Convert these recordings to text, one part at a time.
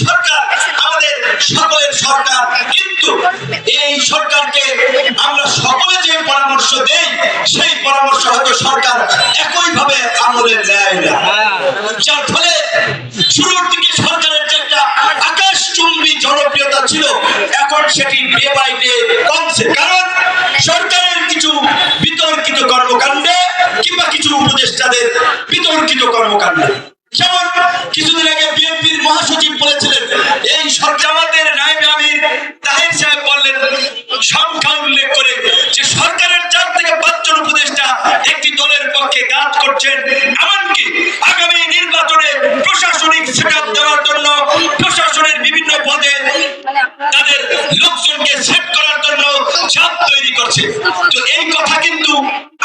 সরকার আমাদের সকলের সরকার, কিন্তু এই সরকারকে আমরা সকলে যে পরামর্শ দেই সেই পরামর্শ হয়তো সরকার একইভাবে আমলে নেয় না, যার ফলে শুরুর দিকে সরকারের যে একটা আকাশচুম্বী জনপ্রিয়তা ছিল এখন সেটি ডে বাই ডে কমছে। কারণ সরকারের কিছু বিতর্কিত কর্মকাণ্ডে কিংবা কিছু উপদেষ্টাদের বিতর্কিত কর্মকাণ্ডে, যেমন কিছুদিন আগে বিএনপির মহাসচিব বলেছিলেন এই জামাতের নায়েবে আমির তাহের সাহেব বললেন সংখ্যা উল্লেখ করে যে সরকারের 4 থেকে 5 জন উপদেষ্টা একটি দলের পক্ষে কাজ করছেন, এমনকি আগামী নির্বাচনে প্রশাসনিক সেটআপ দেওয়ার জন্য প্রশাসনের বিভিন্ন পদে তাদের লোকজনকে সেট করার জন্য চাপ তৈরি করছে। তো এই কথা কিন্তু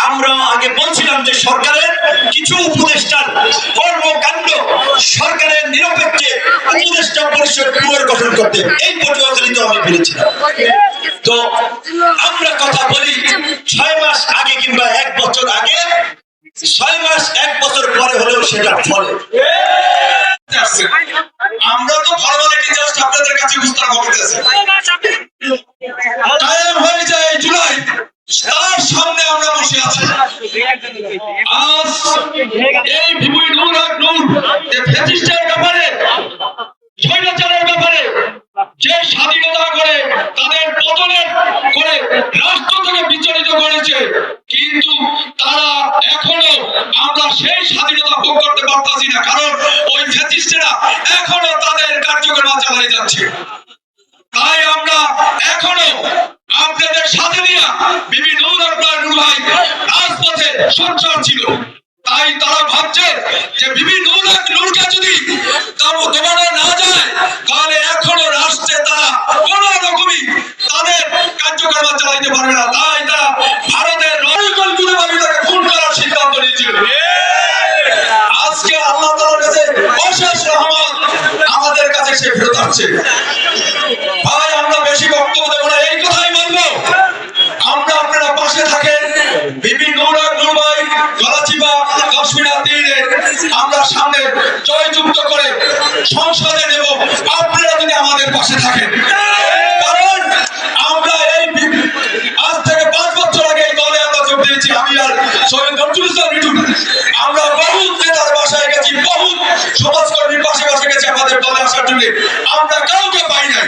আমরা আগে বলছিলাম যে সরকারের কিছু উপদেষ্টার কর্মকাণ্ড সরকারের নিরপেক্ষে উপদেষ্টা পরিষদ পুনর্গঠন করতে, এই পটুয়াখালীতে আমি বলেছিলাম। তো আমরা কথা বলি 6 মাস আগে কিংবা 1 বছর আগে, 6 মাস 1 বছর পরে হলেও সেটা ফলে আমরা তো ফর্মালিটি জাস্ট আপনাদের কাছে উপস্থাপন করতেছি। টাইম হয়ে যায় জুলাই, তার সামনে আমরা বসে আছি। আজ এই ভিপি নূর হক নূর যে ফ্যাসিস্টের ব্যাপারে, স্বৈরাচারের ব্যাপারে যে স্বাধীনতা করে তাদের পতনের করে রাষ্ট্র থেকে বিচলিত করেছে, কিন্তু তারা এখনো আমরা সেই স্বাধীনতা ভোগ করতে পারতাছি না, কারণ ওই ফ্যাসিস্টেরা এখনো তাদের কার্যক্রম চালিয়ে যাচ্ছে। তাই আমরা এখনো আপনাদের সাথে নিয়ে বিবি নূর ভাই রাজপথে সঞ্চার ছিল, তাই তারা ভাবছে যে বিবি নূরকে যদি দমানো না যায় তাহলে এখনো রাষ্ট্রে তারা কোন রকমই তাদের কার্যক্রম চালাইতে পারবে না। তাই তারা ভারতের পরিকল্পিতভাবে তাকে খুন করার সিদ্ধান্ত নিয়েছিল। আজকে আল্লাহ তাআলার কাছে অশেষ রহমত, আমাদের কাছে সে ফেরত আসছে। ভাই আমরা বেশি বক্তব্য দেব না, এই কথাই বলবো আমরা আপনারা পাশে থাকেন। বিবি নূর ভাই গলাচিপা কাশ্মীরা তীরে আমরা সামনে জয়যুক্ত করে সংসদে নেব, আপনারা যদি আমাদের পাশে থাকেন। কারণ আমরা এই আজ থেকে 5 বছর আগে এই দলে আমরা যোগ দিয়েছি, আমি আর সৈয়দ নজরুল ইসলাম রিটু। আমরা বহুত নেতার বাসায় গেছি, বহুত সমাজকর্মীর পাশে গেছি আমাদের দলে আসার জন্য, আমরা কাউকে পাই নাই।